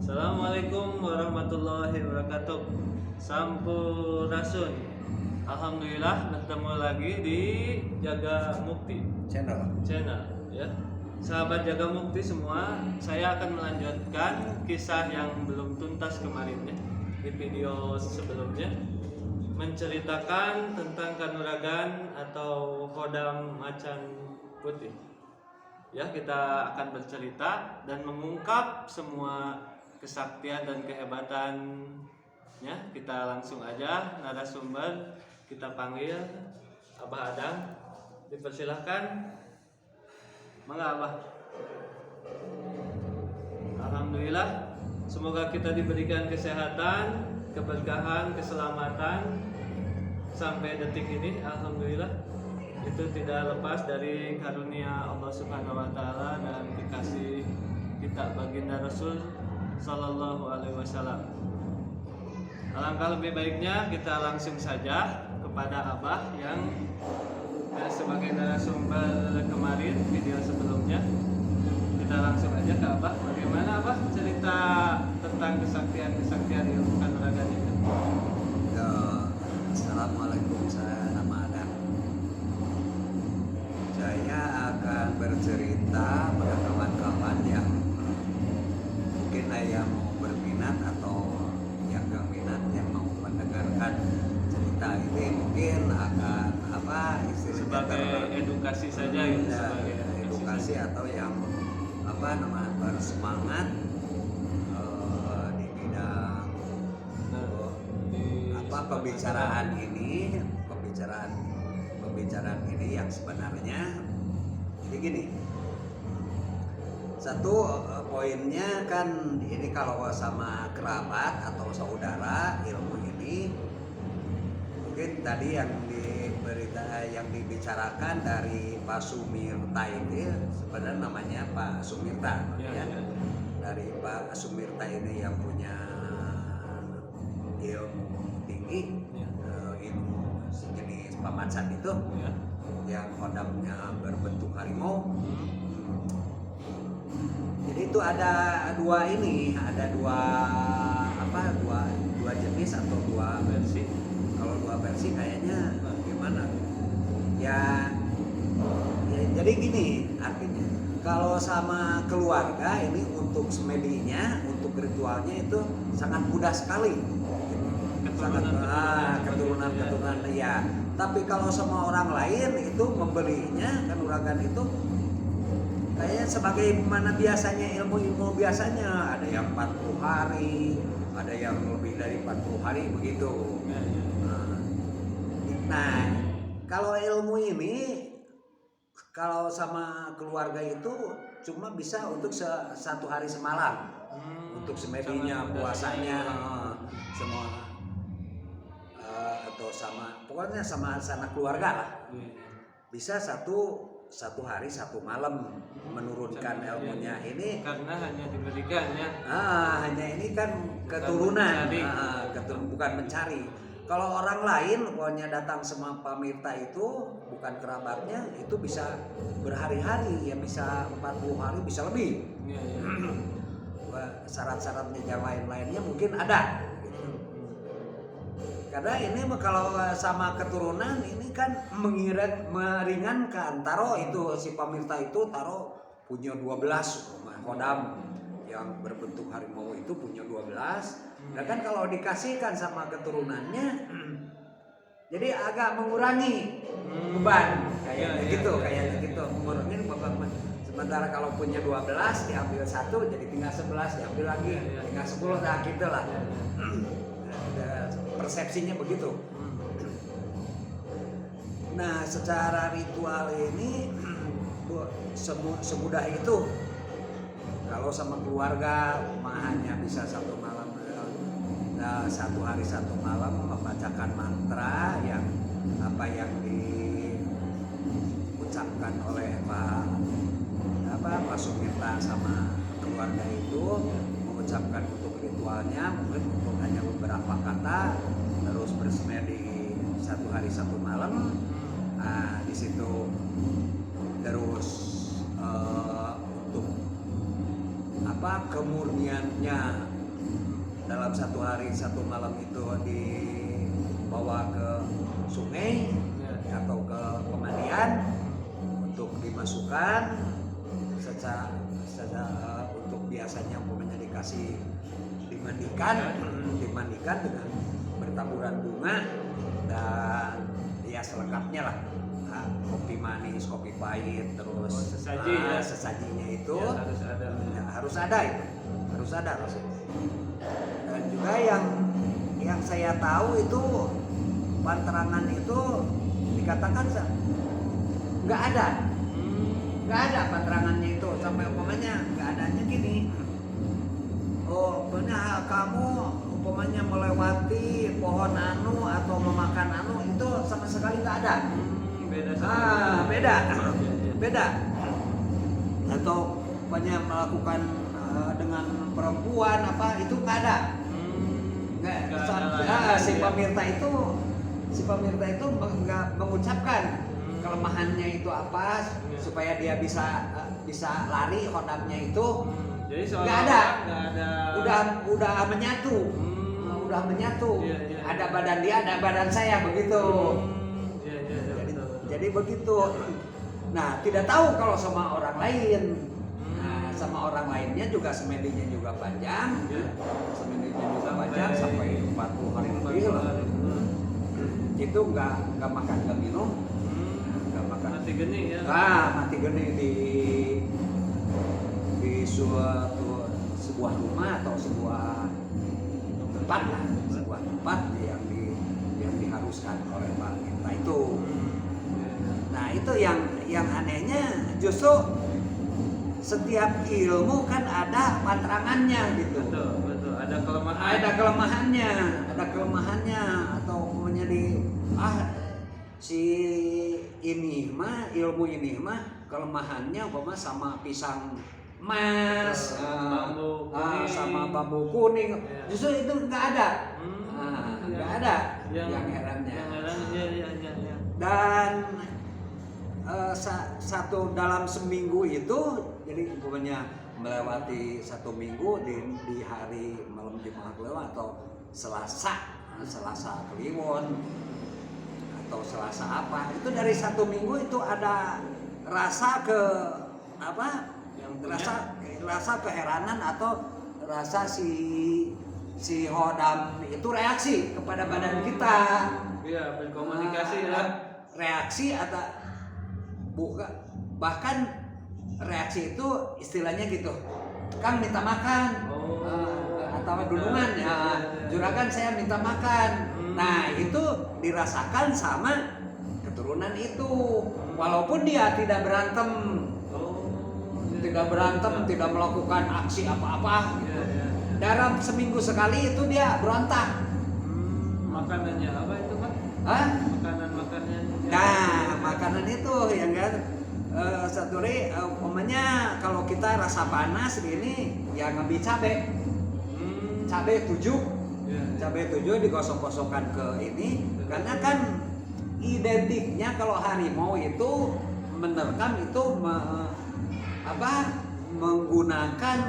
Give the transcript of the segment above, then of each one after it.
Assalamualaikum warahmatullahi wabarakatuh. Sampurasun. Alhamdulillah bertemu lagi di Jaga Mukti channel ya. Sahabat Jaga Mukti semua, saya akan melanjutkan kisah yang belum tuntas kemarin ya. Di video sebelumnya menceritakan tentang kanuragan atau Khodam Macan Putih. Ya, kita akan bercerita dan mengungkap semua kesaktian dan kehebatannya. Kita langsung aja narasumber kita panggil Abah Adang. Dipersilahkan. Mangga Abah. Alhamdulillah, semoga kita diberikan kesehatan, keberkahan, keselamatan sampai detik ini. Alhamdulillah, itu tidak lepas dari karunia Allah Subhanahu wa taala dan kekasih kita baginda Rasul sallallahu alaihi wasallam. Alangkah lebih baiknya kita langsung saja kepada Abah yang sebagai narasumber kemarin video sebelumnya. Kita langsung aja ke Abah. Bagaimana Abah cerita tentang kesaktian ilmu kanuragan itu? Ya, Assalamualaikum, saya nama Adang. Saya akan bercerita pada kawan-kawan yang mungkin yang mau berminat atau yang gak minat, yang mau mendengarkan cerita ini mungkin akan Sebagai edukasi saja ya, sebagai edukasi atau yang bersemangat di bidang pembicaraan ini yang sebenarnya jadi gini. Satu poinnya kan ini kalau sama kerabat atau saudara ilmu ini mungkin tadi yang dibicarakan dari Pak Sumirta ini sebenarnya namanya Pak Sumirta ya. Dari Pak Sumirta ini yang punya ilmu tinggi ilmu sejenis pamacan itu yang kodamnya berbentuk harimau. Jadi itu ada dua jenis atau dua versi. Kalau dua versi kayaknya gimana? Ya jadi gini artinya. Kalau sama keluarga ini untuk semedinya, untuk ritualnya itu sangat mudah sekali. Keturunan ya. Tapi kalau sama orang lain itu membelinya kanuragan itu kayaknya sebagaimana biasanya ilmu biasanya, ada yang 40 hari, ada yang lebih dari 40 hari begitu. Nah, kalau ilmu ini kalau sama keluarga itu cuma bisa untuk satu hari semalam. Untuk semedinya, puasanya semua atau pokoknya sama sanak keluarga lah. Bisa satu hari satu malam menurunkan ilmunya ini karena hanya diberikan ya. Hanya ini kan keturunan, bukan mencari. Kalau orang lain pokoknya datang sama Pamirta itu bukan kerabatnya, itu bisa berhari-hari, ya bisa 40 hari, bisa lebih. Syarat-syaratnya yang lain-lainnya mungkin ada. Karena ini kalau sama keturunan ini kan meringankan. Taro itu si Pamirta itu punya 12 khodam yang berbentuk harimau itu punya 12. Nah kan kalau dikasihkan sama keturunannya jadi agak mengurangi beban kayaknya gitu mengurangi beban. Sementara kalau punya 12 diambil 1 jadi tinggal 11 diambil lagi tinggal 10 nah gitulah. Persepsinya begitu. Nah, secara ritual ini semudah itu. Kalau sama keluarga hanya bisa satu malam, satu hari satu malam membacakan mantra yang diucapkan oleh Pak Sumirta sama keluarga itu, mengucapkan untuk ritualnya mungkin untuk hanya beberapa kata, terus bersemedi satu hari satu malam. Di situ terus untuk kemurniannya dalam satu hari satu malam itu dibawa ke sungai atau ke pemandian untuk dimasukkan secara untuk biasanya umpamanya dikasih dimandikan dengan bertaburan bunga dan ya selengkapnya lah. Nah, kopi manis, kopi pahit, terus sesaji ya. sesajinya itu Ya, harus ada. harus ada maksudnya. Dan juga yang saya tahu itu panterangan itu dikatakan nggak ada panterangannya itu, sampai umpamanya nggak adanya gini. Oh, benar kamu umpamanya melewati pohon anu atau memakan anu itu sama sekali nggak ada. Beda sama. Beda. Atau umpamanya melakukan dengan perempuan apa itu nggak ada. Si pemirta itu nggak mengucapkan kelemahannya itu apa supaya dia bisa lari hodamnya itu. Jadi nggak ada. Udah menyatu. Iya. Ada badan dia, ada badan saya begitu. Jadi begitu. Nah, tidak tahu kalau sama orang lain. Nah, sama orang lainnya juga semedinya juga panjang. Sampai 40 hari lebih lah. Itu nggak makan, nggak minum, nggak makan. Mati geni ya. Mati geni di sebuah rumah atau sebuah tempat yang diharuskan oleh Pak Minta itu. Nah, itu yang anehnya justru setiap ilmu kan ada panterangannya gitu. Betul. Ada kelemahannya atau punya si ilmu ini mah kelemahannya umpama sama pisang emas, sama bambu kuning. Ya. Justru itu nggak ada. Nggak ada yang herannya. Iya. Dan satu dalam seminggu itu, jadi umpamanya melewati satu minggu di hari malam Jumat Kliwon atau Selasa Kliwon atau Selasa apa, itu dari satu minggu itu ada rasa rasa keheranan atau rasa si hodam itu reaksi kepada badan kita. Iya, berkomunikasi ya. Reaksi atau bahkan reaksi itu istilahnya gitu, Kang minta makan. Atau dulungan ya, juragan saya minta makan. Nah, itu dirasakan sama keturunan itu, walaupun dia tidak berantem, tidak melakukan aksi apa-apa gitu. Dalam seminggu sekali itu dia berontak. Makanannya apa itu, Pak? Makanan-makanannya. Nah, makanan itu yang kan umpamanya kalau kita rasa panas ini ya ngambil cabai 7 digosok-gosokkan ke ini, karena kan identiknya kalau harimau itu menerkam itu menggunakan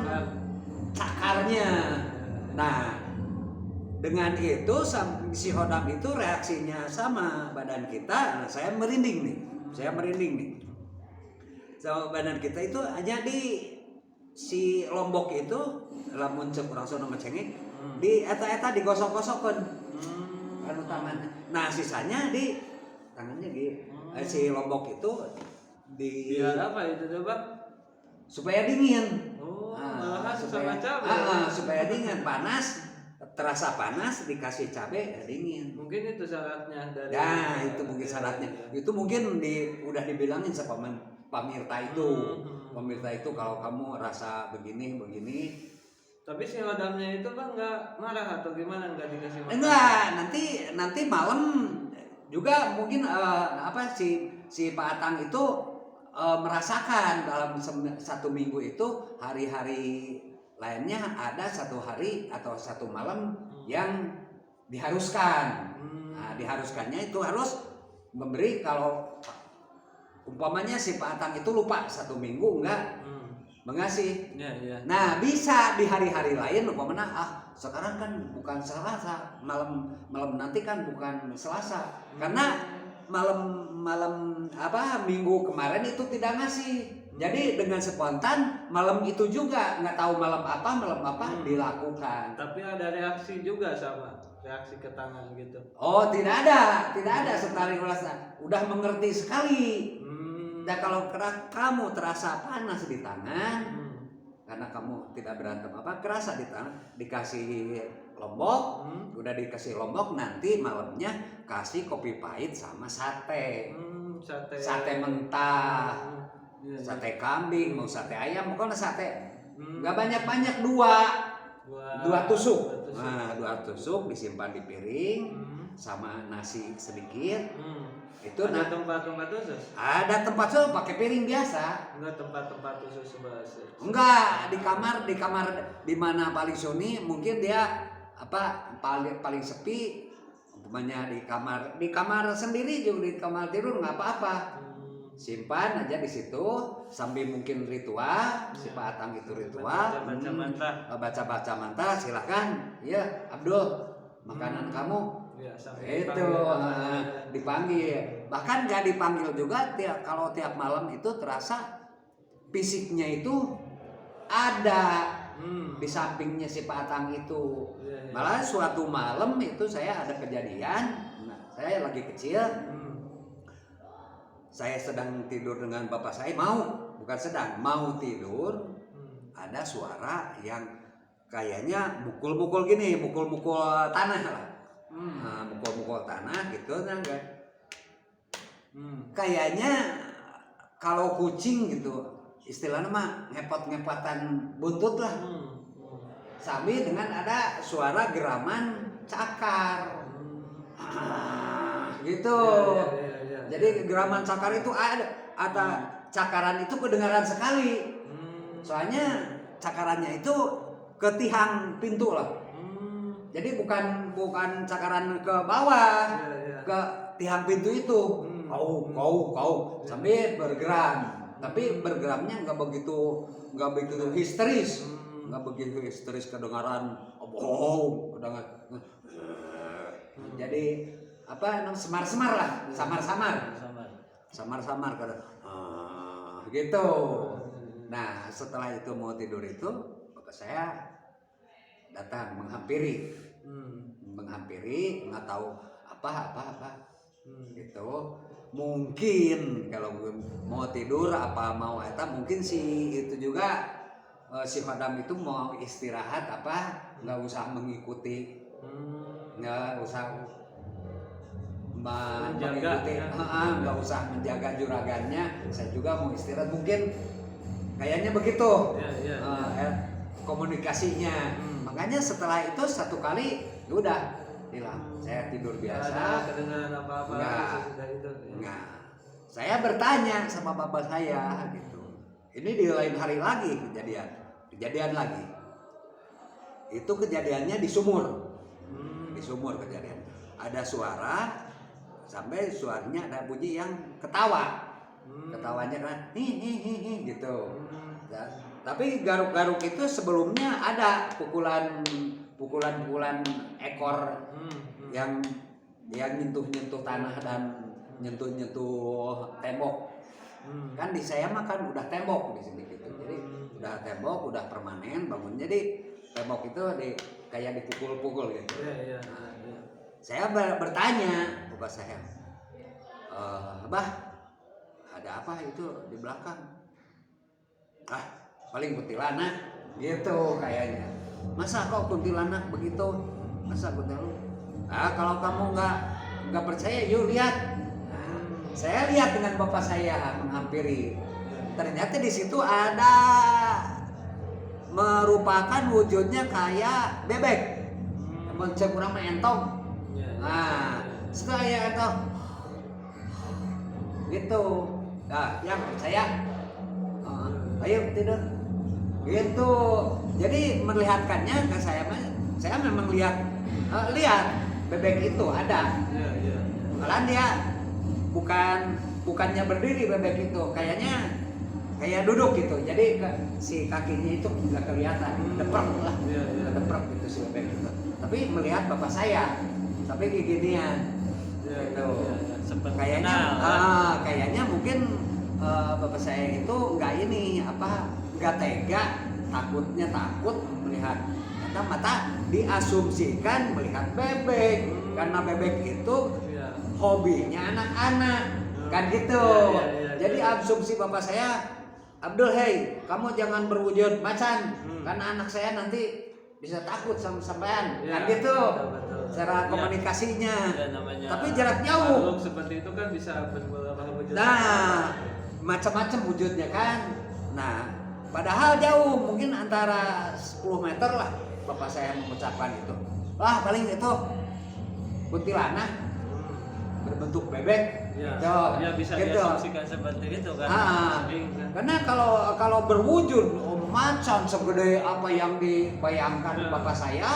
cakarnya. Nah, dengan itu si hodam itu reaksinya sama badan kita. Nah, saya merinding nih sama badan kita itu hanya di si lombok itu lamun cek urang sono macengik di eta digosok-gosokkeun anu tangannya. Nah, sisanya di tangannya si lombok itu biar apa itu coba? Supaya dingin. Supaya dingin, terasa panas, dikasih cabai dingin. Mungkin itu syaratnya dari. Nah, itu mungkin syaratnya. Itu mungkin udah dibilangin sama pemirta itu. Pemirta itu kalau kamu rasa begini. Tapi si hodamnya itu Bang nggak marah atau gimana, nggak dikasih makan? Enggak, nanti malam juga mungkin si Pak Atang itu merasakan dalam satu minggu itu hari-hari lainnya ada satu hari atau satu malam yang diharuskan. Nah, diharuskannya itu harus memberi, kalau umpamanya si Pak Atang itu lupa satu minggu enggak mengasih. Ya, ya. Nah, bisa di hari-hari lain umpamanya sekarang kan bukan Selasa, malam nanti kan bukan Selasa. Karena malam Minggu kemarin itu tidak ngasih. Jadi dengan spontan malam itu juga nggak tahu malam apa dilakukan. Tapi ada reaksi juga sama reaksi ke tangan gitu. Oh, tidak ada setari rasa. Udah mengerti sekali. Dan kalau kamu terasa panas di tangan, karena kamu tidak berantem kerasa di tangan, dikasih lombok, udah dikasih lombok, nanti malamnya kasih kopi pahit sama sate, sate mentah, sate kambing, mau sate ayam, pokoknya sate, nggak banyak dua tusuk, nah 2 tusuk disimpan di piring, sama nasi sedikit. Itu ada tempat khusus? Ada tempat khusus pakai piring biasa. Enggak tempat khusus bahasa. Enggak, di kamar di mana paling sunyi mungkin dia paling sepi, umpamanya di kamar sendiri juga, di kamar tidur nggak apa-apa. Simpan aja di situ sambil mungkin ritual, si Pak Atang itu ritual. Baca-baca mantra, silakan. Ya, Abdul, makanan kamu. Ya, Itu dipanggil. Bahkan nggak dipanggil juga, kalau tiap malam itu terasa fisiknya itu ada di sampingnya si Pak Atang itu. Malah suatu malam itu saya ada kejadian. Nah, saya lagi kecil. Saya sedang tidur dengan bapak saya, mau tidur. Ada suara yang kayaknya mukul-mukul tanah lah. Mukul tanah gitu kan. Kayaknya kalau kucing gitu, istilahnya mah ngepot-ngepotan buntut lah. Sambil dengan ada suara geraman cakar. Gitu. Ya. Jadi geraman cakar itu ada cakaran itu kedengaran sekali. Soalnya cakarannya itu ke tiang pintu lah. Jadi bukan cakaran ke bawah, ke tiang pintu itu. Kau sambil bergerak. Tapi bergeraknya nggak begitu histeris, kedengaran jadi semar-semar lah, samar-samar gitu. Nah, setelah itu mau tidur itu bapak saya datang menghampiri, nggak tahu apa gitu. Mungkin kalau mau tidur mungkin itu juga si Khodam itu mau istirahat nggak usah mengikuti, nggak usah mengikuti, nggak usah menjaga juragannya. Saya juga mau istirahat, mungkin kayaknya begitu komunikasinya. Makanya setelah itu satu kali udah hilang, saya tidur biasa. Ada kedengaran apa-apa? Enggak. Saya bertanya sama bapak saya gitu. Ini di lain hari lagi kejadian lagi. Itu kejadiannya di sumur. Di sumur kejadian. Ada suara, sampai suaranya ada bunyi yang ketawa. Ketawanya kan hi gitu. Tapi garuk-garuk itu sebelumnya ada pukulan ekor yang nyentuh tanah dan nyentuh tembok. Kan di saya mah kan udah tembok di sini gitu. Jadi udah tembok, udah permanen bangun. Jadi tembok itu kayak dipukul-pukul gitu. Saya bertanya bapak saya, Abah, ada apa itu di belakang? Paling kuntilanak gitu kayaknya. Masa kok kuntilanak begitu? Masa kuntilanak? Kalau kamu nggak percaya, yuk lihat. Saya lihat dengan bapak saya menghampiri. Ternyata di situ ada merupakan wujudnya kayak bebek. Mencek kurang entong. Nah, setelah ya entong. Gitu. Nah, yang percaya, ayo tidur. Gitu. Jadi melihatkannya ke saya memang lihat bebek itu ada. Malah dia bukannya berdiri bebek itu, kayaknya kayak duduk gitu. Jadi si kakinya itu nggak kelihatan, deprek lah, Iya, iya. deprek gitu si bebek itu. Tapi melihat bapak saya, tapi ginian. Iya, Gitu. iya, iya. Seperti Kayaknya, kenal, kayaknya mungkin bapak saya itu nggak tega, takut melihat mata diasumsikan melihat bebek karena bebek itu Iya. hobinya anak-anak kan gitu. Iya, iya, Jadi iya. asumsi bapak saya, Abdul, hei kamu jangan berwujud macan karena anak saya nanti bisa takut sama sampean Iya, kan gitu. betul. Cara Iya. komunikasinya. Ya, namanya Tapi jarak jauh. makhluk seperti itu kan bisa berubah wujud. Nah, macam-macam wujudnya kan. Nah, padahal jauh, mungkin antara 10 meter lah bapak saya mengucapkan itu. Wah, paling itu kuntilanak berbentuk bebek. Ya, Gitu. ya bisa Gitu. diasumsikan seperti itu kan. Sering kan. Karena kalau berwujud macan segede apa yang dibayangkan Ya. bapak saya,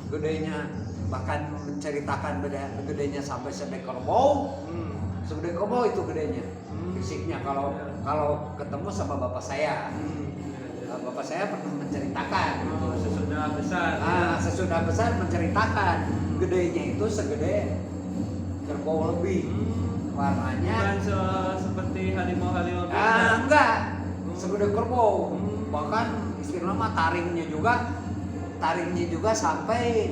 gedenya bahkan menceritakan gedenya sampai seekor kerbau. Hmm. Segede kerbau itu gedenya. Hmm. Fisiknya kalau Ya. kalau ketemu sama bapak saya. Ya, ya. Bapak saya pernah menceritakan Oh, sesudah besar. sesudah besar menceritakan gedenya itu segede kerbau lebih. Warnanya Seperti harimau-harimau biasa. enggak segede kerbau. Hmm. Bahkan istilahnya mah taringnya juga sampai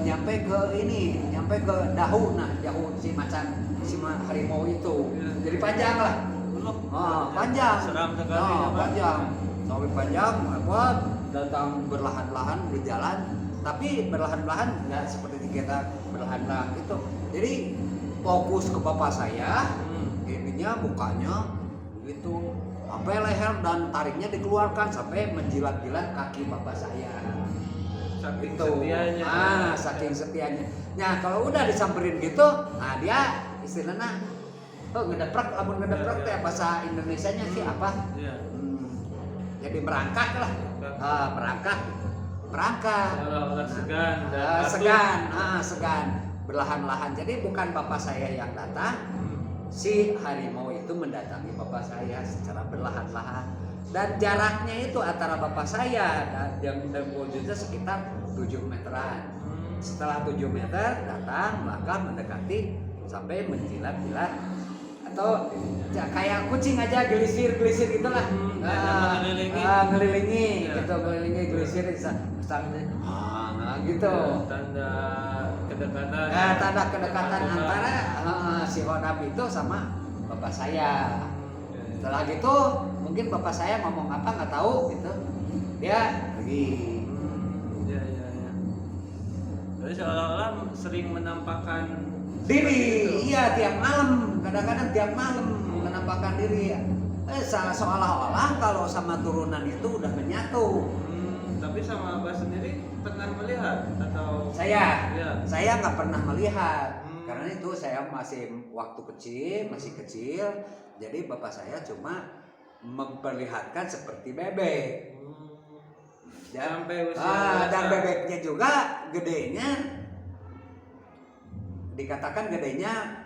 nyampe ke dahu si macan harimau itu. Ya. Jadi panjang lah. Panjang. Seram sekali. ya, Pak. Panjang. Sampai panjang datang berlahan-lahan berjalan, tapi berlahan-lahan nggak seperti kita berlahan-lahan gitu. Jadi fokus ke bapak saya, ininya mukanya gitu, sampai leher dan tariknya dikeluarkan sampai menjilat-jilat kaki bapak saya. Saking Itu. setianya. Saking setianya. Nah, kalau udah disamperin gitu, nah dia istilahnya ngedeprek, Ya, teh ya. bahasa Indonesianya sih apa? Iya. Jadi merangkak lah. Merangkak. Seolah-olah segan dan patuh. Segan. Berlahan-lahan. Jadi bukan bapak saya yang datang, si harimau itu mendatangi bapak saya secara berlahan-lahan. Dan jaraknya itu antara bapak saya dan wujudnya sekitar 7 meteran. Setelah 7 meter datang, maka mendekati sampai menjilat-jilat atau kayak kucing aja gelisir gitulah. Ngelilingi Ya. gitu, gelisir gitu. Tanda kedekatan. Tanda kedekatan antara si Hodam itu sama bapak saya. Setelah gitu mungkin bapak saya ngomong apa nggak tahu gitu, dia pergi. Ya. Jadi seolah-olah sering menampakkan Diri, seperti itu. iya tiap malam, kadang-kadang tiap malam menampakkan diri. Seolah-olah kalau sama turunan itu udah menyatu. Tapi sama Abah sendiri pernah melihat atau Saya Ya. nggak pernah melihat karena itu saya masih masih kecil. Jadi bapak saya cuma memperlihatkan seperti bebek. Sampai usia Dan dewasa. bebeknya juga gedenya, dikatakan gedenya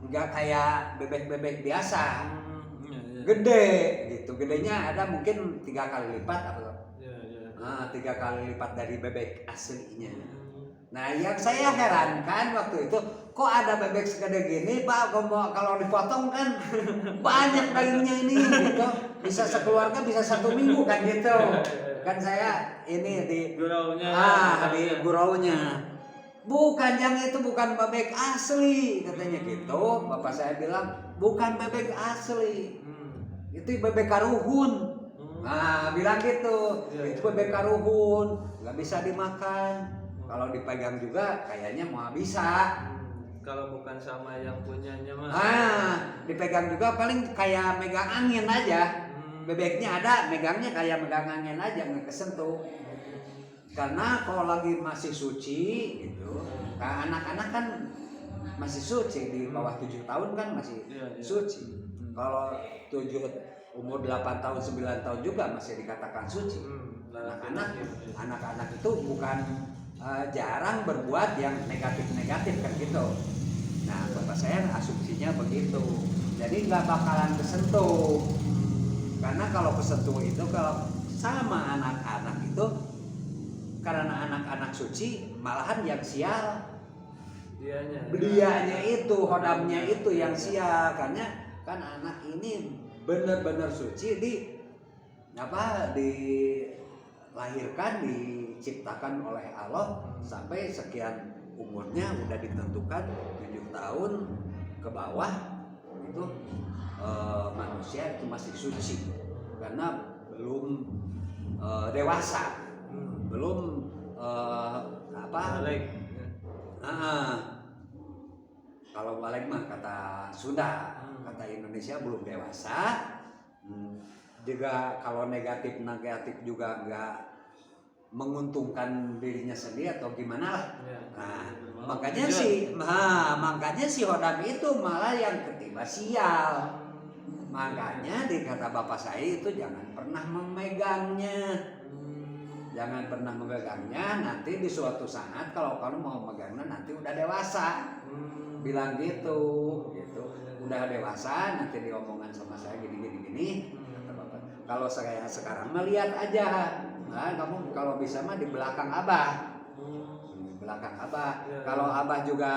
nggak kayak bebek-bebek biasa, Ya. gede gitu. Gedenya ada mungkin 3 kali lipat atau Ya. 3 kali lipat dari bebek aslinya. Nah, yang saya herankan waktu itu, kok ada bebek segede gini, Pak? Kalau dipotong kan banyak dagingnya ini, gitu. Bisa sekeluarga, bisa 1 minggu kan gitu. Kan saya ini di Guraunya. di guraunya. Bukan, yang itu bukan bebek asli, katanya gitu. Bapak saya bilang, bukan bebek asli. Itu bebek karuhun. Nah, bilang gitu. Iya, Itu iya. bebek karuhun, nggak bisa dimakan. Kalau dipegang juga kayaknya mau bisa. Kalau bukan sama yang punyanya mah. Dipegang juga paling kayak megang angin aja. Bebeknya ada, megangnya kayak megang angin aja, nggak kesentuh. Karena kalau lagi masih suci gitu, nah anak-anak kan masih suci di bawah 7 tahun kan masih Iya, iya. suci. Kalau umur 8 tahun, 9 tahun juga masih dikatakan suci. Anak-anak itu bukan jarang berbuat yang negatif-negatif kan gitu. Nah, bapak saya asumsinya begitu. Jadi nggak bakalan kesentuh Karena kalau pesetu itu kalau sama anak-anak itu, karena anak-anak suci malahan yang sial. Dianya itu, hodamnya itu yang sial. Karena kan anak ini benar-benar suci dilahirkan, diciptakan oleh Allah sampai sekian umurnya udah ditentukan 7 tahun ke bawah itu manusia itu masih suci karena belum dewasa, belum kalau balik mah kata Sunda, kata Indonesia belum dewasa. Juga kalau negatif juga nggak menguntungkan dirinya sendiri atau gimana lah. Nah, makanya si hodam itu malah yang ketiba sial. Makanya di kata bapak saya itu jangan pernah memegangnya. Jangan pernah memegangnya, nanti di suatu saat kalau kamu mau megangnya nanti udah dewasa. Bilang gitu. Udah dewasa nanti diomongan sama saya gini. Kata bapak. Kalau saya sekarang melihat aja. Nah, kamu kalau bisa mah di belakang abah. Di belakang abah. Kalau abah juga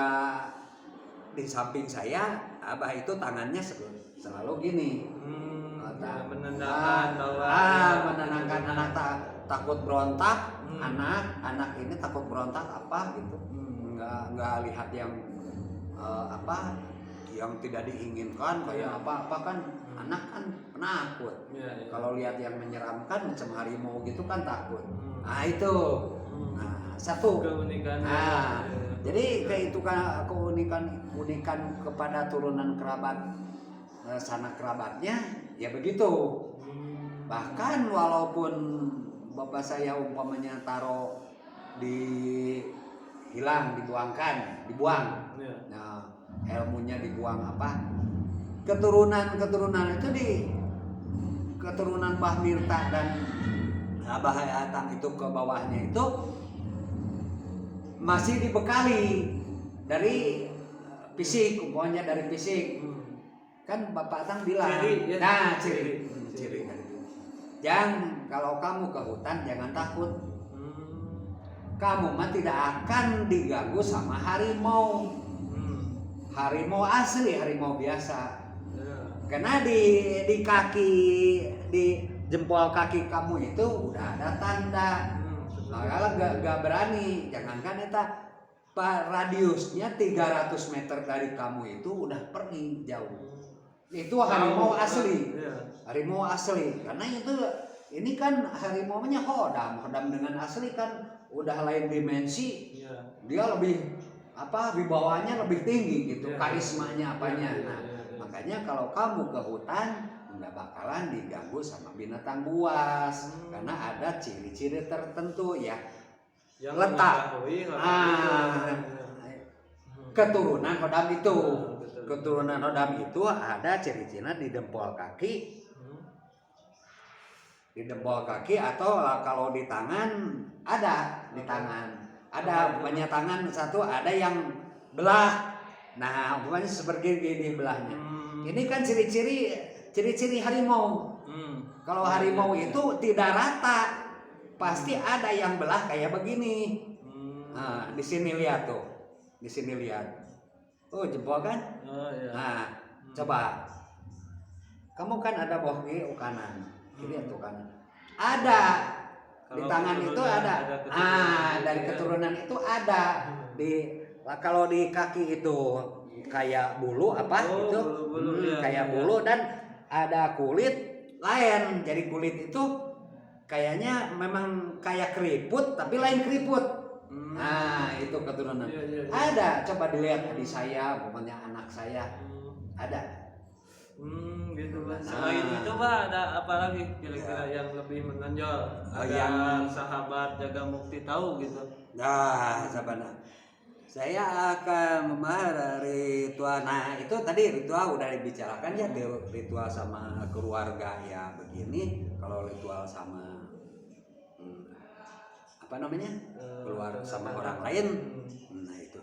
di samping saya, abah itu tangannya selalu gini. Menenangkan anak takut berontak. Anak ini takut berontak apa gitu. Nggak lihat yang yang tidak diinginkan kayak apa kan. Anak kan penakut. Kalau lihat yang menyeramkan macam harimau gitu kan takut. Nah itu. Nah, satu keunikan. Nah, jadi kayak itu kan keunikan kepada turunan kerabat, sanak kerabatnya ya begitu. Bahkan walaupun bapak saya umpamanya taruh dibuang. Nah, ilmunya dibuang keturunan itu keturunan Mbah Mirta dan Abah Hayatang itu ke bawahnya itu masih dibekali dari fisik, umpamanya dari fisik. Kan Bapak Atang bilang, ciri dari itu. Jangan, kalau kamu ke hutan jangan takut. Kamu mah tidak akan diganggu sama harimau. Harimau asli, harimau biasa. Karena di kaki, di jempol kaki kamu itu udah ada tanda. Kalau gak berani, jangankan itu radiusnya 300 meter dari kamu itu udah pergi jauh. Itu harimau asli. Harimau asli. Karena ini kan harimaunya hodam dengan asli kan udah lain dimensi. Dia lebih wibawanya lebih tinggi gitu, karismanya apanya. Nah, makanya kalau kamu ke hutan nggak bakalan diganggu sama binatang buas karena ada ciri-ciri tertentu ya yang letak. Keturunan hodam itu ada ciri-cirinya di dempol kaki. Di dempol kaki atau kalau di tangan ada di tangan. Ada banyak tangan satu ada yang belah. Nah, umpamanya seperti gini belahnya. Ini kan ciri-ciri harimau. Kalau harimau itu tidak rata. Pasti ada yang belah kayak begini. Nah, di sini lihat tuh. Di sini lihat. Oh, jempol kan? Oh, iya. Nah, coba. Kamu kan ada boh kiri kanan. Kiri atau kanan? Ada. Di tangan itu ada. Dari keturunan itu ada. Kalau di kaki itu kayak bulu kayak bulu dan ada kulit lain. Jadi kulit itu kayaknya memang kayak keriput tapi lain keriput. Nah, itu keturunan. Ada, coba dilihat di saya, pokoknya anak saya. Ada. Gitu Pak. Selain itu Pak ada apa lagi kira-kira yang lebih menonjol agar sahabat jaga mukti tahu gitu? Nah, sahabat. Saya akan membahas ritual. Nah, itu tadi ritual udah dibicarakan ya, ritual sama keluarga ya begini. Kalau ritual sama keluar sama orang lain. Nah, itu.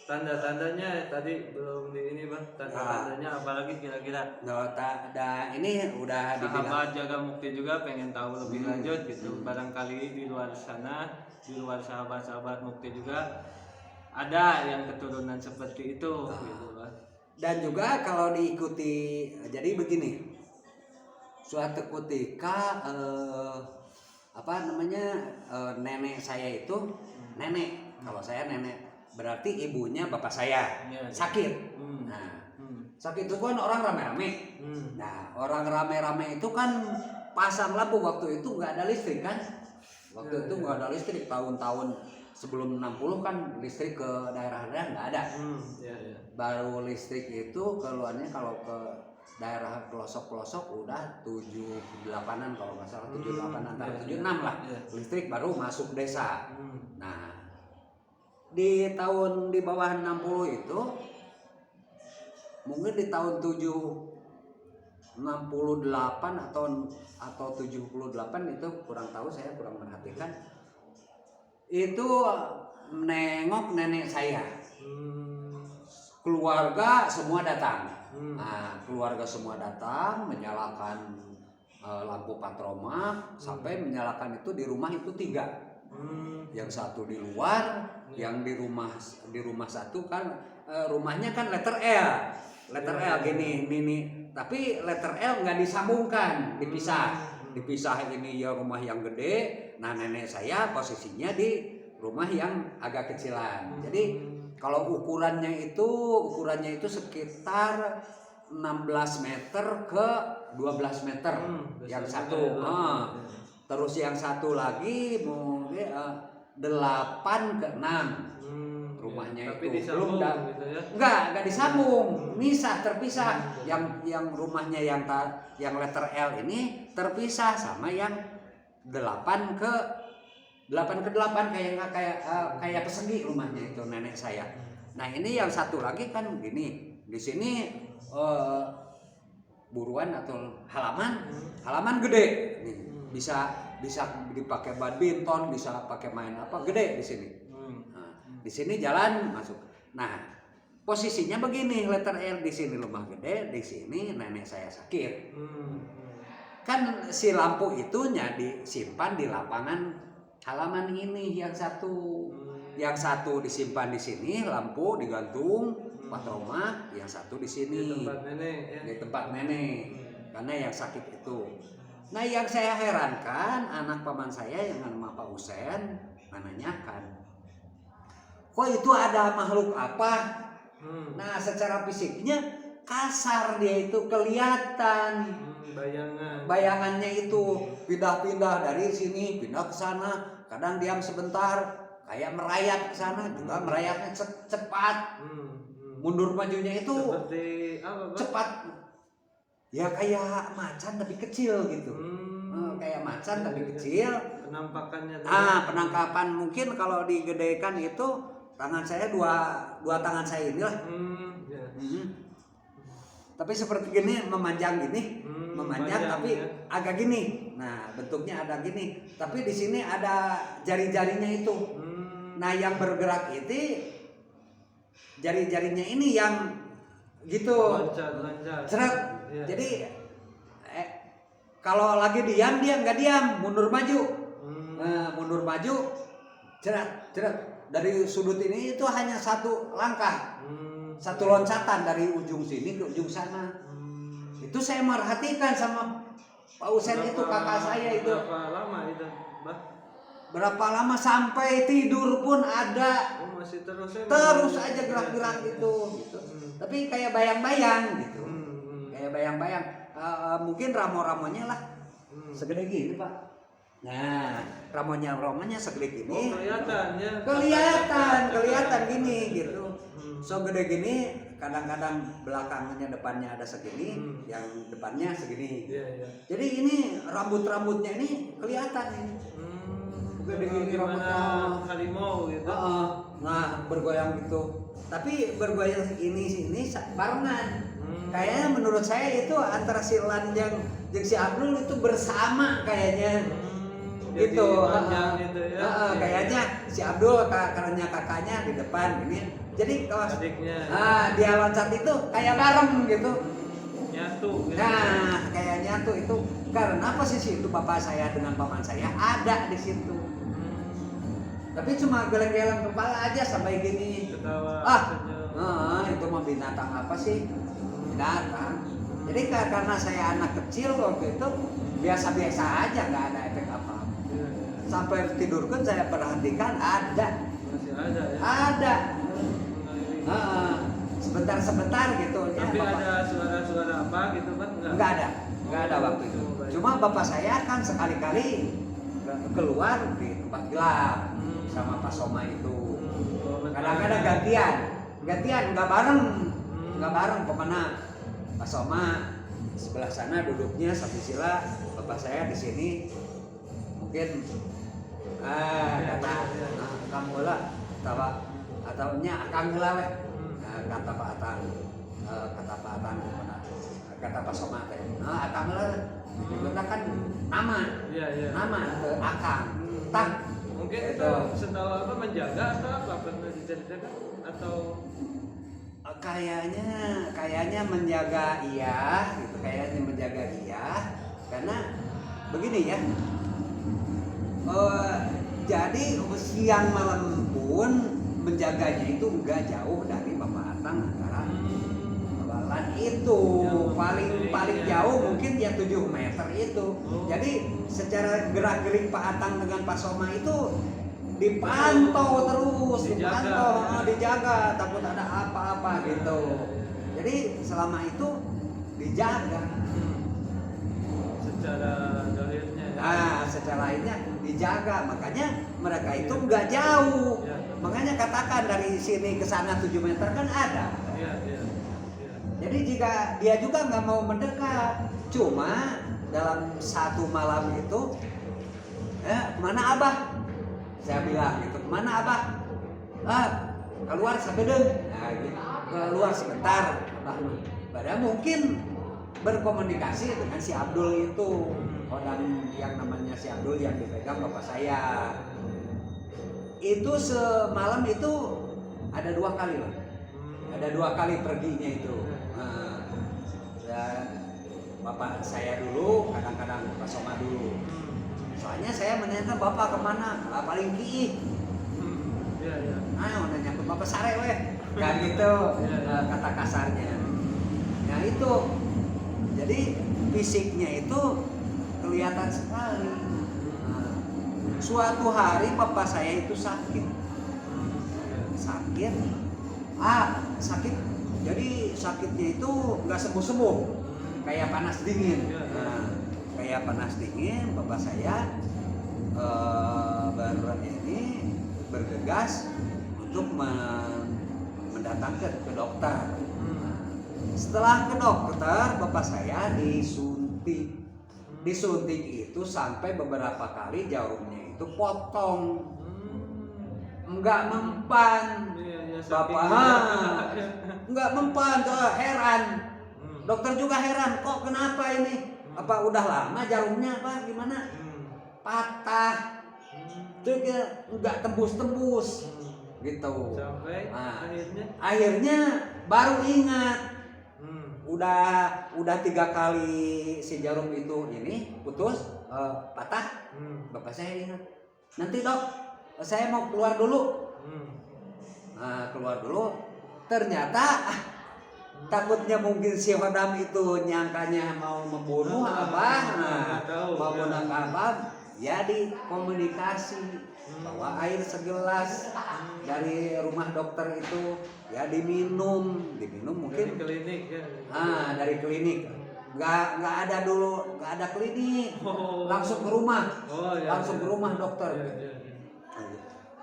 Tanda-tandanya tadi belum di ini Bang. Tanda-tandanya apalagi kira-kira? Ini udah dibilang. Sahabat Jaga Mukti juga pengen tahu lebih lanjut gitu. Barangkali di luar sana, di luar sahabat-sahabat Mukti juga ada yang keturunan seperti itu gitu Bang. Dan juga kalau diikuti, jadi begini, suatu ketika nenek saya itu nenek, kalau saya nenek berarti ibunya bapak saya sakit. Nah, sakit itu kan orang rame-rame. Nah, orang rame-rame itu kan pasang lampu, waktu itu nggak ada listrik kan? Waktu itu nggak ada listrik, tahun-tahun sebelum 60 kan listrik ke daerah-daerah nggak ada. Baru listrik itu keluarnya kalau ke daerah pelosok-pelosok udah 78-an kalau nggak salah, 78 antara 76 lah. Listrik baru masuk desa. Nah, di tahun di bawah 60 itu mungkin di tahun 68 atau 78 itu kurang tahu, saya kurang perhatikan. Itu nengok nenek saya. Keluarga semua datang. Nah, keluarga semua datang menyalakan lampu patroma sampai menyalakan itu di rumah itu 3. Yang satu di luar, yang di rumah satu kan rumahnya kan letter L gini, tapi letter L nggak disambungkan, dipisah ini ya rumah yang gede. Nah, nenek saya posisinya di rumah yang agak kecilan. Jadi kalau ukurannya itu sekitar 16 meter ke 12 meter yang satu. Terus yang satu lagi mungkin 8 ke 6 rumahnya tapi itu. Belum gitu ya? Enggak disambung, terpisah. Yang rumahnya yang letter L ini terpisah sama yang 8 ke 8 kayak persegi rumahnya itu nenek saya. Nah, ini yang satu lagi kan gini. Di sini buruan atau halaman gede nih. Bisa dipakai badminton, bisa pakai main apa gede di sini. Nah, di sini jalan masuk. Nah, posisinya begini, letter L di sini rumah gede, di sini nenek saya sakit. Kan si lampu itunya disimpan di lapangan halaman ini yang satu. Yang satu disimpan di sini, lampu digantung patroma, yang satu di sini. Di tempat nenek. Karena yang sakit itu. Nah, yang saya herankan, anak paman saya yang nama Pak Usen menanyakan, kok itu ada makhluk apa? Nah, secara fisiknya kasar dia itu kelihatan. Bayangannya itu pindah-pindah dari sini, pindah ke sana, kadang diam sebentar, kayak merayap ke sana, juga merayapnya cepat. Mundur majunya itu seperti apa, cepat. Ya kayak macan tapi kecil gitu. Kayak macan tapi kecil. Penampakannya. Penangkapan mungkin kalau digedekan itu tangan saya dua tangan saya inilah. Tapi seperti gini memanjang gini, tapi ya. Agak gini. Nah, bentuknya ada gini. Tapi di sini ada jari-jarinya itu. Nah, yang bergerak itu jari-jarinya ini yang gitu. Loncat. Yeah. Jadi kalau lagi diam dia nggak diam, mundur maju, cerat dari sudut ini itu hanya satu langkah, satu loncatan dari ujung sini ke ujung sana. Itu saya merhatikan sama Pak Usen itu kakak saya itu. Berapa lama itu, Mbak? Berapa lama sampai tidur pun ada. Masih terus aja gerak-gerak gitu. Tapi kayak bayang-bayang gitu. Kayak bayang-bayang. Mungkin ramo-ramonya lah segede gini, Pak. Nah, ramonya segede gini. Kelihatan gini gitu. So gede gini, kadang-kadang belakangnya depannya ada segini, yang depannya segini. Jadi ini rambut-rambutnya ini kelihatan ini. Gede gini rambutnya. Harimau gitu. Nah, bergoyang gitu. Tapi bergoyang ini barengan. Kayaknya menurut saya itu antara si Lan jeung si Abdul itu bersama kayaknya. Jadi gitu. panjang gitu ya. Kayaknya si Abdul karena kakaknya di depan ini. Jadi kalau Adiknya. dia loncat itu kayak bareng gitu. Nyatu gitu. Nah, kayaknya tuh itu karena posisi itu bapak saya dengan paman saya ada di situ. Tapi cuma geleng-geleng kepala aja sampai gini. Ketawa. senyum. Itu mah binatang apa sih? Binatang. Jadi karena saya anak kecil waktu itu biasa-biasa aja, nggak ada efek apa. Iya. Sampai tidur pun saya perhatikan ada. Masih ada ya. Ada. Mengalir. Sebentar-sebentar gitu. Ya, Tapi bapak. ada suara-suara apa gitu kan? Nggak ada waktu itu. Cuma bapak saya kan sekali-kali keluar di tempat gelap sama Pak Soma itu. Kadang-kadang gantian nggak bareng kemana. Pak Soma sebelah sana duduknya satu sila, bapak saya di sini. Mungkin kata kamu lah ataunya akang lah weh. Kata Pak Atang kata Pak Soma teh. Akang lah kita kan nama akang. Tak mungkin itu setahu apa menjaga atau apa pernah diceritakan atau kayaknya menjaga iya gitu, kayaknya menjaga iya karena begini ya. Jadi siang malam pun menjaganya itu enggak jauh dari Bapak Atang antara balan itu paling jauh mungkin ya 7 meter itu. Jadi secara gerak-gerik Pak Atang dengan Pak Soma itu dipantau terus, dijaga, takut ada apa-apa gitu. Jadi selama itu dijaga. Secara dalilnya. Secara lainnya dijaga, makanya mereka itu nggak jauh. Makanya katakan dari sini ke sana 7 meter kan ada. Jadi jika dia juga nggak mau mendekat, cuma dalam satu malam itu, kemana Abah? Saya bilang gitu, kemana Abah? Keluar sebedeng. Gitu. Keluar sebentar. Padahal mungkin berkomunikasi dengan si Abdul itu, orang yang namanya si Abdul yang dipegang bapak saya. Itu semalam itu ada 2 kali lah. Ada 2 kali perginya itu. Bapak saya dulu, kadang-kadang Pak Soma dulu. Soalnya saya menanyakan bapak kemana? Paling kiih. Nanya ke bapak sare weh. Kan gitu kata kasarnya. Nah itu, jadi fisiknya itu kelihatan sekali. Suatu hari bapak saya itu sakit. Sakit. Jadi sakitnya itu nggak sembuh-sembuh, kayak panas dingin. Kayak panas dingin, bapak saya bergegas untuk mendatangkan ke dokter. Setelah ke dokter, bapak saya disuntik. Disuntik itu sampai beberapa kali jarumnya itu potong, nggak mempan. Bapak nggak mempan, heran. Dokter juga heran, kok kenapa ini? Apa udah lama jarumnya apa gimana? Patah. Itu nggak tembus gitu. Sampai akhirnya baru ingat. Udah 3 kali si jarum itu ini putus, patah. Bapak saya ingat. Nanti dok, saya mau keluar dulu. Keluar dulu. Ternyata takutnya mungkin si Hodam itu nyangkanya mau membunuh mau bunuh apa. Jadi komunikasi bawa air segelas dari rumah dokter itu ya diminum mungkin dari klinik ya. Dari klinik nggak ada klinik, langsung ke rumah. Langsung ke rumah dokter.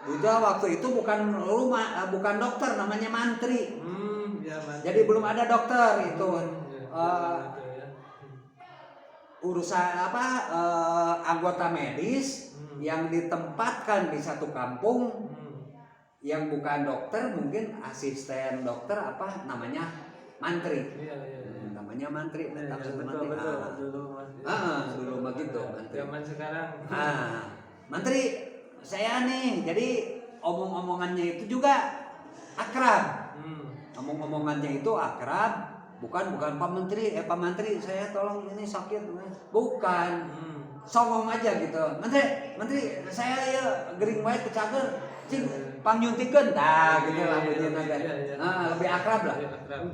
Itu waktu itu bukan dokter, namanya mantri. Jadi belum ada dokter itu. Urusan anggota medis yang ditempatkan di satu kampung yang bukan dokter, mungkin asisten dokter namanya mantri. Namanya mantri. Betul. Dulu begitu mantri. Zaman sekarang. Menteri saya nih, jadi omong-omongannya itu juga akrab. Omong-omongannya itu akrab, bukan Pak Menteri, Pak Menteri saya tolong ini sakit, bukan. Songong aja gitu. Menteri saya ya gering wae kecager, cing pangyuntikeun, nah gitu lah bunyinya kan. Nah, lebih akrab lah.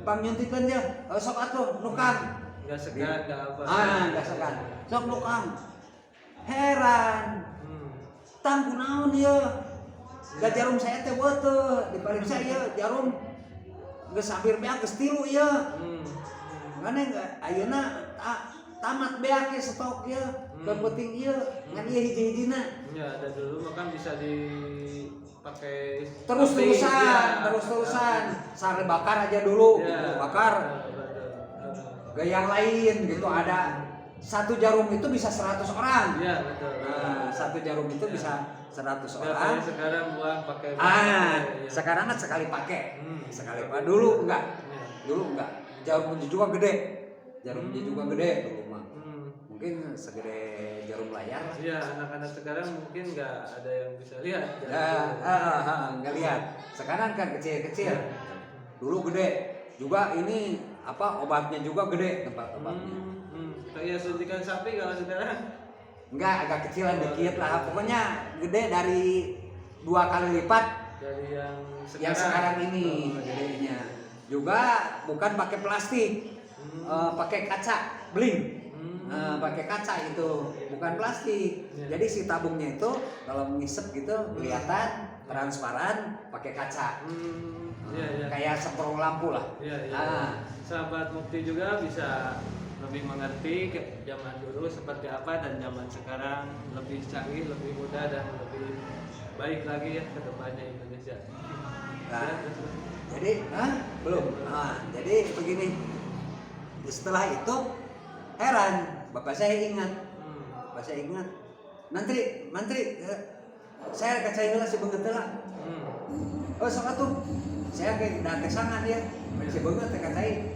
Pangyuntikeun dia, sok atuh nukang. Enggak segan, enggak apa. Enggak segan. Sok nukang. Heran. Tang kunaon ieu? Da jarum saya teh beuteut, di paling saya jarum geus hampir beak geus 3 ieu. Mane ayeuna tamat beak ge stok ieu. Penting ieu ngan ieu hiji-hijina. Ya, ada dulu makan bisa dipakai terus-terusan. Sare bakar aja dulu, gitu. Bakar. Gak yang lain gitu ada satu jarum itu bisa 100 orang. Iya, betul. Nah, satu jarum itu bisa 100 orang. Sekarang buang pakai. Sekarang kan sekali pakai. Sekali pakai. Dulu enggak. Dulu enggak. Jarumnya juga gede. Jarumnya juga gede dulu mah. Mungkin segede jarum layar. Iya, anak-anak sekarang mungkin nggak ada yang bisa lihat. Nggak lihat. Sekarang kan kecil-kecil. Dulu gede. Juga ini obatnya juga gede tempat obatnya. Kayak suntikan sapi kalau sekarang? Enggak, agak kecilan dikit lah. Pokoknya gede dari 2 kali lipat dari yang sekarang ini gedenya. Juga bukan pakai plastik, pakai kaca bling. Pakai kaca itu bukan plastik. Jadi si tabungnya itu kalau ngisep gitu kelihatan transparan, pakai kaca. Kayak semprong lampu lah. Sahabat Mukti juga bisa lebih mengerti zaman dulu seperti apa dan zaman sekarang lebih canggih, lebih mudah dan lebih baik lagi ya ke depannya Indonesia. Jadi belum. Jadi begini. Setelah itu heran, bapak saya ingat. Menteri, saya kacai heula si beungeut heula. Sok atuh. Saya kayak udah kesangan ya. Si beungeut teh kacai.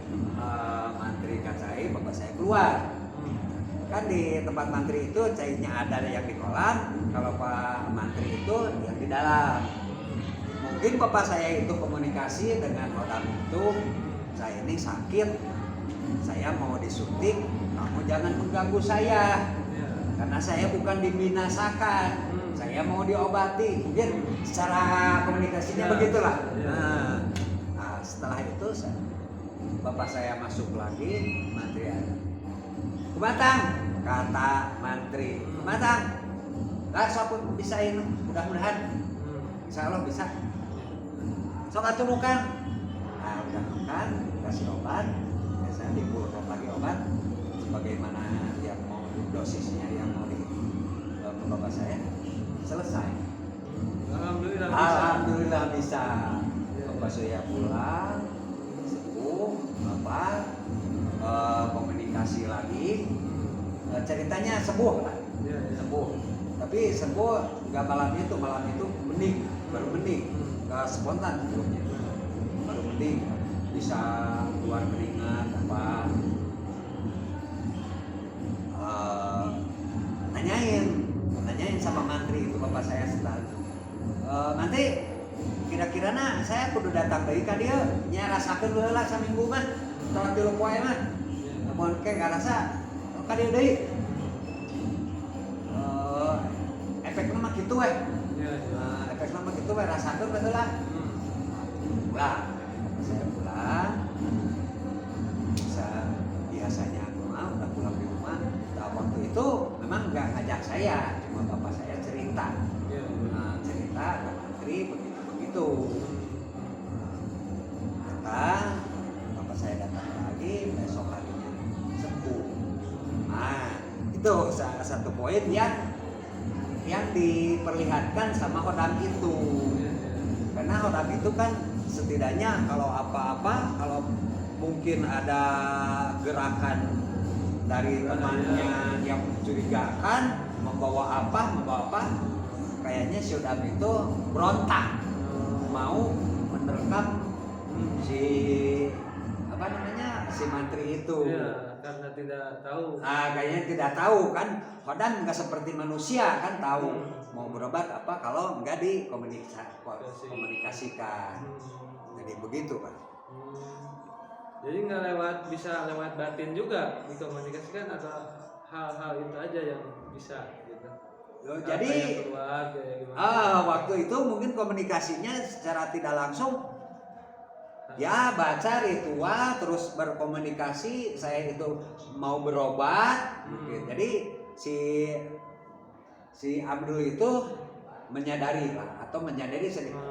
Mantri kacai, bapak saya keluar. Kan di tempat mantri itu cairnya ada yang di kolam, kalau Pak Mantri itu yang di dalam. Mungkin bapak saya itu komunikasi dengan orang itu, saya ini sakit, saya mau disuntik, kamu jangan mengganggu saya, karena saya bukan dibinasakan, saya mau diobati. Mungkin secara komunikasinya begitulah. Nah, setelah itu bapak saya masuk lagi, Mantri ada. Kumatang, kata Mantri. Kumatang, sok bisa ini, mudah-mudahan, insya Allah bisa. Sok atuh nukan. Nah, udah nukan, kasih obat, biasanya dibulkan lagi obat, sebagaimana yang mau dosisnya yang mau di bapak saya selesai. Alhamdulillah bisa. Bapak saya pulang. Komunikasi lagi, ceritanya sembuh lah, sembuh. Tapi sembuh nggak malam itu bening, baru bening, nggak spontan sembuhnya, baru bening, bisa keluar keringat nanyain sama Mantri itu bapak saya setelah nanti kira-kira saya kudu datang deui ka dieu nya rasakeun heula saminggu mah tong 3 poe mah mun ke ngarasa ka dieu deui efekna mah kitu we efekna mah kitu we rasakeun heula pulang saya pulang biasanya udah pulang di rumah. Nah, waktu itu memang nggak ngajak saya, cuma bapak saya cerita cerita ke Mantri begitu. Datang, bapak saya datang lagi, besok harinya sembuh. Nah, itu salah satu poin yang diperlihatkan sama Hodam itu. Karena Hodam itu kan setidaknya kalau apa-apa, kalau mungkin ada gerakan dari temannya yang mencurigakan membawa apa, kayaknya si Hodam itu berontak mau menerkam si Mantri itu. Ya, karena tidak tahu. Kayaknya tidak tahu kan. Hodam nggak seperti manusia kan tahu. mau berobat apa kalau enggak dikomunikasikan. Jadi begitu Pak. Jadi nggak bisa lewat batin juga dikomunikasikan atau hal-hal itu aja yang bisa gitu. Jadi keluar, gimana? Waktu itu mungkin komunikasinya secara tidak langsung ya baca ritual terus berkomunikasi saya itu mau berobat. Jadi si Abdul itu menyadari lah atau menyadari sedikit.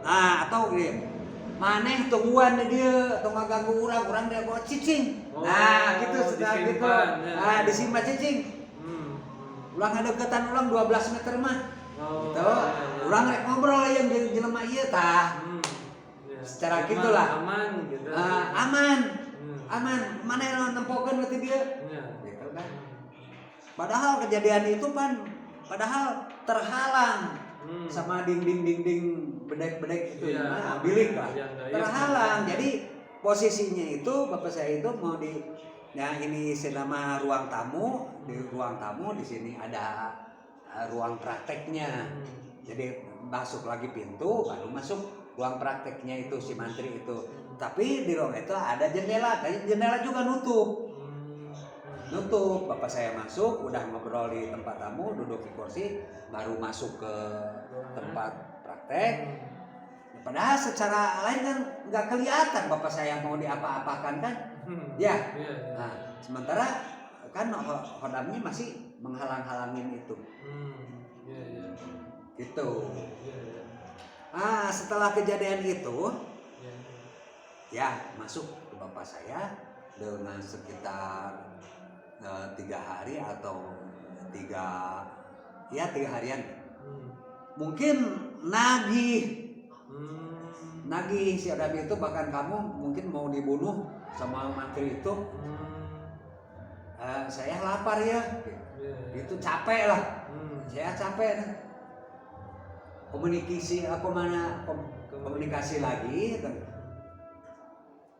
Atau gini, maneh tungguan dia atau ngaganggu orang dia bawa cicing. Gitu setelah gitu. Disimpan cicing. Ulang deketan ulang 12 meter mah. Gitu. Ulang rek ngobrol yang jelema ieu tah. Secara gitulah. Aman gitu. Aman. Mana nempokeun berarti dia. Gitu kan. Padahal kejadian itu padahal terhalang sama dinding bedek itu bilik lah. Terhalang. Jadi posisinya itu bapak saya itu mau ini selama ruang tamu, di ruang tamu di sini ada ruang prakteknya. Jadi masuk lagi pintu baru masuk ruang prakteknya itu si mantri itu. Tapi di ruang itu ada jendela, tapi jendela juga nutup. Bapak saya masuk, udah ngobrol di tempat tamu, duduk di kursi, baru masuk ke tempat praktek. Padahal secara lain kan nggak kelihatan bapak saya mau diapa-apakan kan, ya. Nah, sementara kan hodamnya masih menghalang-halangin itu, gitu. Setelah kejadian itu, ya masuk ke bapak saya dengan sekitar 3 hari atau 3 harian. Mungkin nagih si Adabi itu bahkan kamu mungkin mau dibunuh sama mantri itu. Saya lapar ya. Itu capek lah. Saya capek. Komunikasi lagi.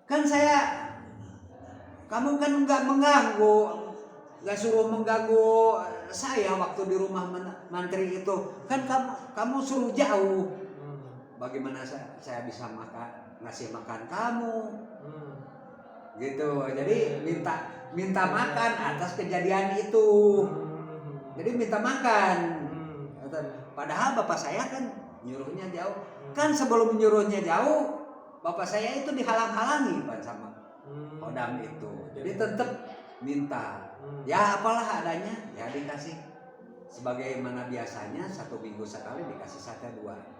Kan kamu kan nggak suruh mengganggu saya waktu di rumah mantri itu. Kan kamu suruh jauh. Bagaimana saya bisa ngasih makan kamu? Gitu. Jadi minta makan atas kejadian itu. Jadi minta makan. Padahal bapak saya kan nyuruhnya jauh. Kan sebelum nyuruhnya jauh, bapak saya itu dihalang-halangi Pak sama hodam itu. Jadi tetap minta. Ya apalah adanya, ya dikasih. Sebagaimana biasanya 1 minggu sekali dikasih sate 2.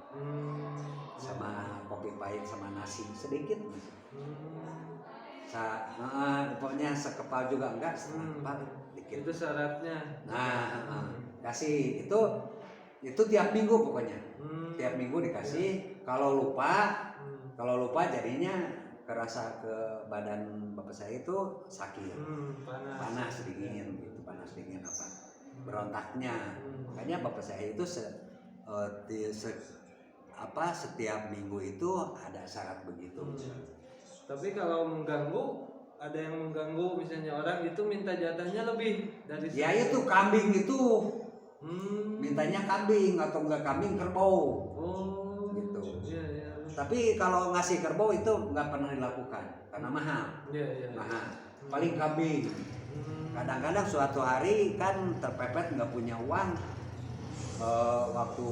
Sama kopi pahit sama nasi sedikit. Pokoknya sekepal juga enggak, setengah kepal dikit. Itu syaratnya. Kasih itu tiap minggu pokoknya. Tiap minggu dikasih. Kalau lupa jadinya kerasa ke badan bapak saya itu sakit. Panas dingin gitu, panas dingin apa? Berontaknya. Makanya bapak saya itu setiap minggu itu ada syarat begitu. Tapi kalau ada yang mengganggu misalnya orang itu minta jatahnya lebih dari ya itu kambing itu mintanya kambing atau enggak kambing kerbau gitu. Iya. Tapi kalau ngasih kerbau itu nggak pernah dilakukan karena mahal. Mahal. Paling kambing. Kadang-kadang suatu hari kan terpepet nggak punya uang, waktu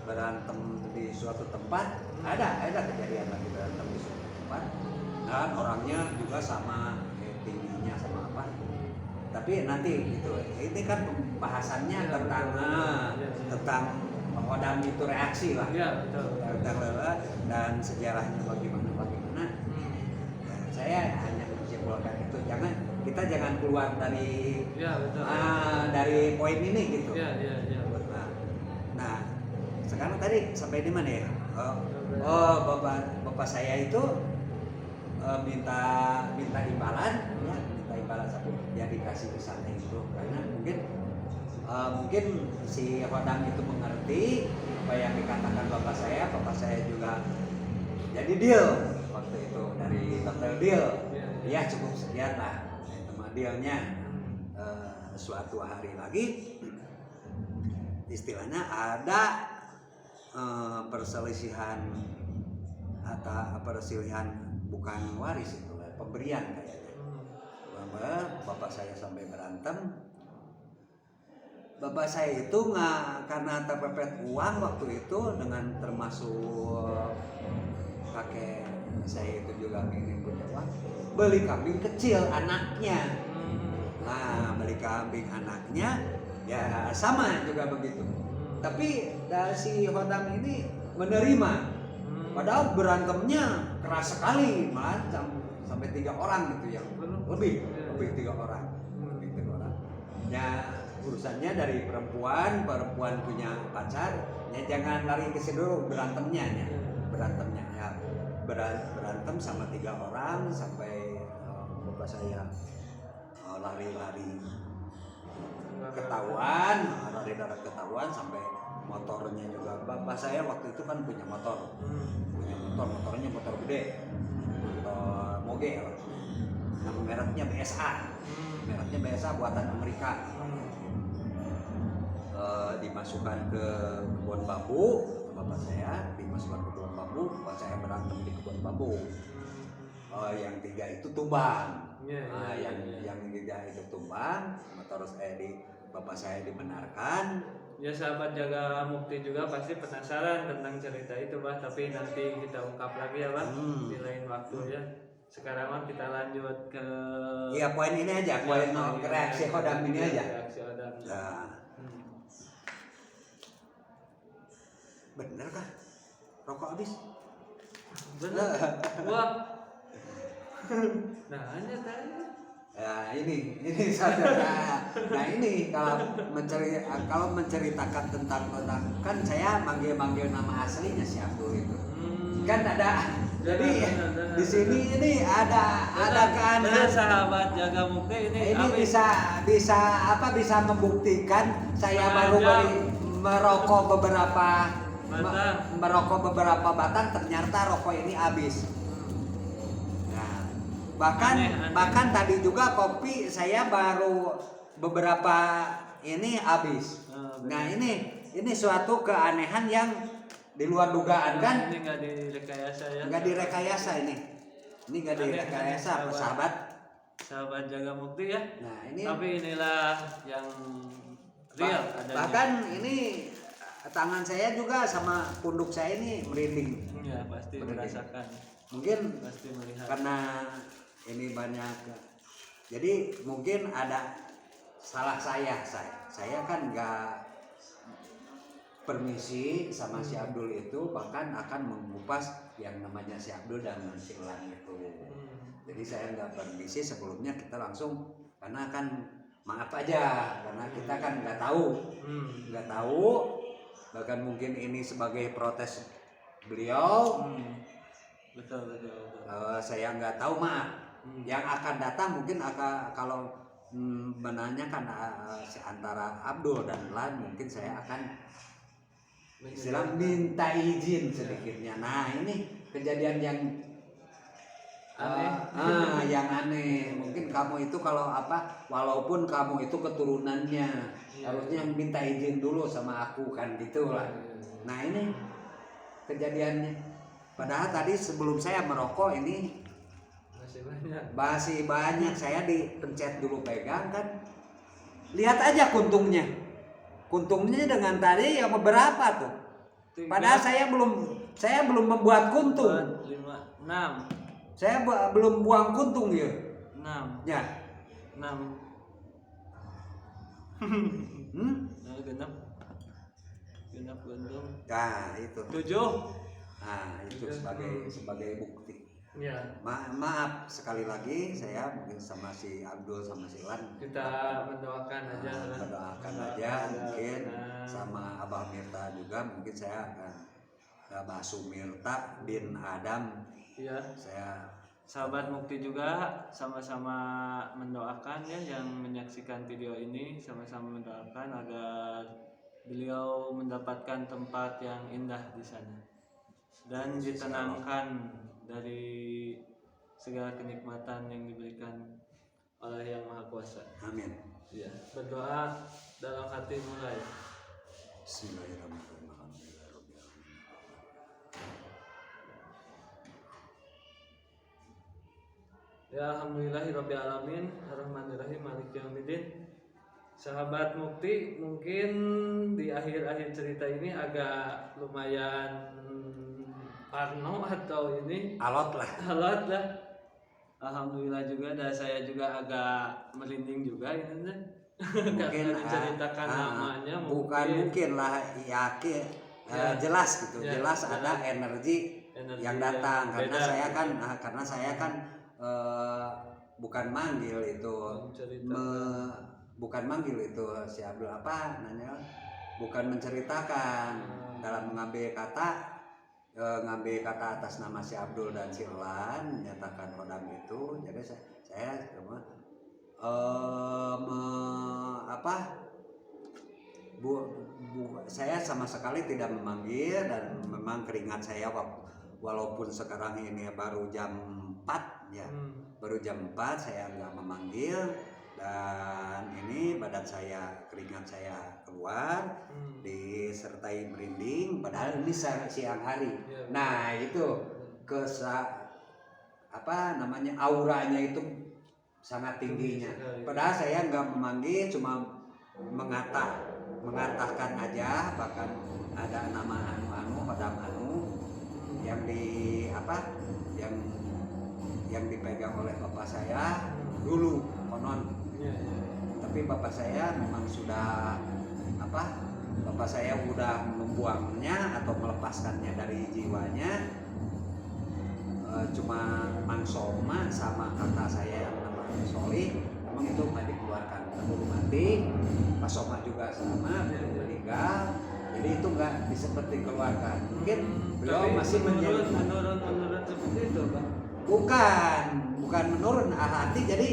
berantem di suatu tempat, ada kejadian lagi berantem di suatu tempat, dan orangnya juga sama tingginya sama apa. Tapi nanti gitu, ini kan pembahasannya tentang hodam itu reaksi lah, dan sejarahnya bagaimana. Saya hanya menyimpulkan itu, jangan keluar dari dari poin ini gitu. Nah, sekarang tadi sampai di mana ya? Bapak saya itu minta imbalan, satu ya dikasih ke sana itu karena mungkin si hodam itu mengerti apa yang dikatakan bapak saya juga jadi deal waktu itu dari hotel deal. Ya cukup sekian lah itu dealnya. Suatu hari lagi istilahnya ada perselisihan atau perselisihan bukan waris itu pemberian kayaknya. Bapak saya sampai berantem. Bapak saya itu nggak karena terpepet uang waktu itu dengan termasuk kakek saya itu juga ingin punya uang, beli kambing kecil anaknya. Nah beli kambing anaknya ya sama juga begitu. Tapi dari si Hodam ini menerima, padahal berantemnya keras sekali, malah sampai 3 orang gitu yang lebih 3 orang, lebih 3 orang. Ya urusannya dari perempuan punya pacar, ya jangan lari ke situ berantemnya ya. Berantem sama 3 orang sampai bapak saya lari-lari ketahuan sampai motornya juga. Bapak saya waktu itu kan punya motornya motor gede, motor moge ya. Nama mereknya BSA buatan Amerika. Dimasukkan ke kebun bambu, bapak saya dimasukkan ke kebun bambu, bapak saya berantem di kebun bambu. Yang 3 itu tumbang. Yang 3 itu tumbang, terus bapak saya dibenarkan. Ya sahabat Jaga Mukti juga pasti penasaran tentang cerita itu Bah, tapi nanti kita ungkap lagi ya Bah di lain waktu ya. Sekarang kita lanjut ke poin ini aja, reaksi Hodam ini aja. Reaksi Hodam. Nah. Bener kah? Rokok habis? Bener. Wah. Nah, hanya tadi. Ya ini saudara. Nah ini kalau menceritakan tentang Hodam, kan saya manggil nama aslinya si Abdul itu. Kan ada. Jadi di sini ini ada keanehan. Sahabat Jaga Mukti ini bisa membuktikan saya baru merokok beberapa batang, ternyata rokok ini habis. Nah, bahkan tadi juga kopi saya baru beberapa ini habis. Nah ini suatu keanehan yang di luar dugaan kan? Ini nggak direkayasa ya? Nggak direkayasa ini nggak direkayasa sahabat Jaga Mukti ya. Nah ini. Tapi inilah yang real adanya. Bahkan ini tangan saya juga sama punduk saya ini merinding. Ya pasti merasakan. Mungkin pasti melihat. Karena ini banyak. Jadi mungkin ada salah saya kan nggak permisi sama si Abdul itu, bahkan akan mengupas yang namanya si Abdul dan si Elan itu. Jadi saya nggak permisi sebelumnya, kita langsung karena kan maaf aja karena kita kan nggak tahu, bahkan mungkin ini sebagai protes beliau. Betul. Saya nggak tahu, maaf. Yang akan datang mungkin kalau menanyakan antara Abdul dan Elan, mungkin saya akan istilah minta izin sedikitnya. Nah ini kejadian yang aneh. Yang aneh. Mungkin kamu itu walaupun kamu itu keturunannya, harusnya minta izin dulu sama aku kan gitu lah. Nah ini kejadiannya. Padahal tadi sebelum saya merokok ini masih banyak saya dipencet dulu pegang kan. Lihat aja kuntungnya dengan tadi ya beberapa tuh. Padahal saya belum membuat kuntung. 4, 5, 6. Saya belum buang kuntung ya. 6. Ya. 6. Genap kuntung. Nah, itu. 7. Nah, itu sebagai bukti. Ya. Maaf sekali lagi saya mungkin sama si Abdul sama si Wan. Kita mendoakan aja. Mungkin sama Abah Mirta juga, mungkin saya akan Abah Sumirta bin Adam. Iya. Saya sahabat Mukti juga sama-sama mendoakan ya, yang menyaksikan video ini sama-sama mendoakan agar beliau mendapatkan tempat yang indah di sana dan ditenangkan dari segala kenikmatan yang diberikan oleh Yang Maha Kuasa. Amin. Ya, berdoa dalam hati mulai. Bismillahirrahmanirrahim. Alhamdulillahirabbil alamin. Ya alhamdulillahirabbil alamin, arrahmanirrahim, maliki yaumiddin. Sahabat Mukti, mungkin di akhir-akhir cerita ini agak lumayan parno atau ini Alot lah. alat lah. Alhamdulillah juga, dan saya juga agak merinding juga ini teh. Karena diceritakan namanya bukan mungkin lah, yakin jelas gitu, Ya, jelas ya. ada energi yang datang beda. karena saya kan bukan manggil itu bukan manggil itu si Abdul apa nanya, bukan menceritakan dalam mengambil kata atas nama si Abdul dan si Elan menyatakan hodam itu. Jadi saya saya sama sekali tidak memanggil, dan memang keringat saya walaupun sekarang ini baru jam 4 ya, baru jam 4 saya nggak memanggil, dan ini badan saya, keringat saya keluar disertai merinding, padahal ini siang hari. Nah itu auranya itu sangat tingginya. Padahal saya nggak memanggil, cuma mengatakan aja, bahkan ada nama hodam yang yang dipegang oleh bapak saya dulu konon. Tapi bapak saya memang sudah bapak saya udah membuangnya atau melepaskannya dari jiwanya. Cuma Mang Soma sama kakak saya yang namanya Solih memang itu nggak dikeluarkan, keburu mati. Pak Soma juga sama, meninggal, jadi itu nggak seperti dikeluarkan. Mungkin beliau masih menurun seperti itu, Pak. Bukan menurun hati, jadi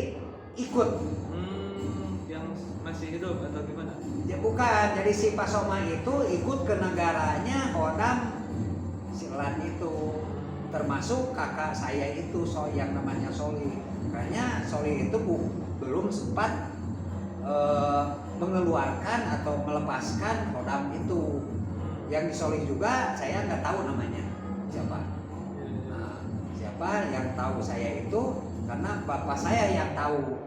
ikut. Yang masih hidup atau gimana? Ya bukan, jadi si Pak Soma itu ikut ke negaranya hodam Silan itu, termasuk kakak saya itu yang namanya Soli. Kayaknya Soli itu belum sempat mengeluarkan atau melepaskan hodam itu. Yang di Soli juga saya nggak tahu namanya siapa. Nah, siapa yang tahu saya itu karena bapak saya yang tahu.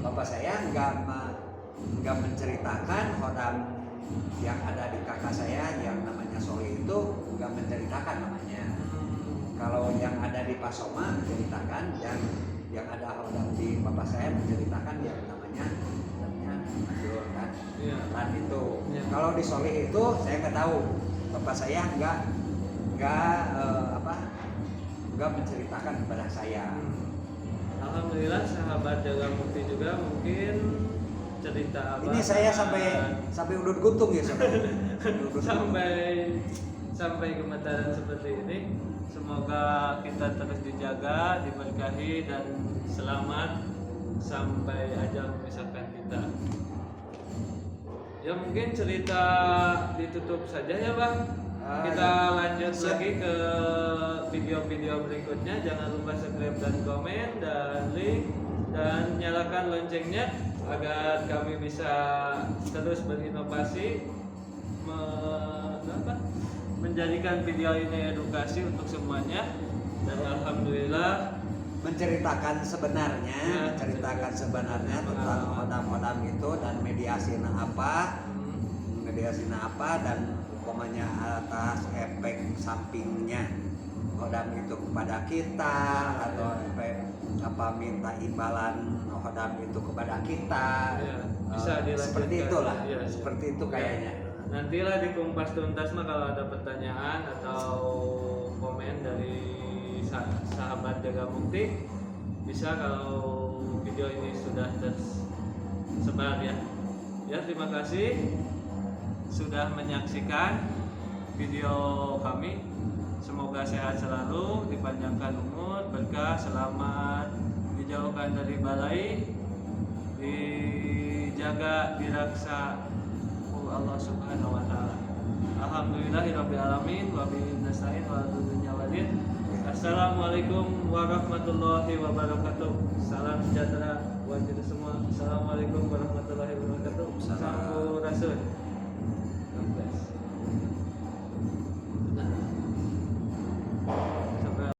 Bapak saya nggak menceritakan hodam yang ada di kakak saya yang namanya Soli itu, nggak menceritakan namanya. Kalau yang ada di Pak Soma menceritakan, yang ada hodam di bapak saya menceritakan yang namanya Abdul kan. Dan itu. Kalau di Soli itu saya nggak tahu. Bapak saya nggak menceritakan kepada saya. Alhamdulillah sahabat Jaga Mukti juga mungkin cerita apa? Ini saya sampai udut gutung ya sampai gemetaran seperti ini. Semoga kita terus dijaga, diberkahi dan selamat sampai ajal memisahkan kita. Ya mungkin cerita ditutup saja ya Bang. Kita lanjut lagi ke video-video berikutnya. Jangan lupa subscribe dan komen dan like dan nyalakan loncengnya agar kami bisa terus berinovasi menjadikan video ini edukasi untuk semuanya. Dan alhamdulillah menceritakan sebenarnya tentang hodam-hodam itu dan mediasinya apa dan umpamanya atas efek sampingnya hodam itu kepada kita, atau efek minta imbalan hodam itu kepada kita. Bisa seperti itulah, seperti itu kayaknya. Nantilah di Kumpas Tuntas mah kalau ada pertanyaan atau komen dari sahabat Jaga Mukti, bisa kalau video ini sudah tersebar ya. Terima kasih sudah menyaksikan video kami. Semoga sehat selalu, dipanjangkan umur, berkah, selamat, dijauhkan dari balai, dijaga, diraksa Allah Subhanahu wa taala. Alhamdulillahirabbil alamin wa bihi nasta'in wa dunya walid. Assalamualaikum warahmatullahi wabarakatuh. Salam sejahtera buat kita semua. Assalamualaikum warahmatullahi wabarakatuh. Sampurasun. 16.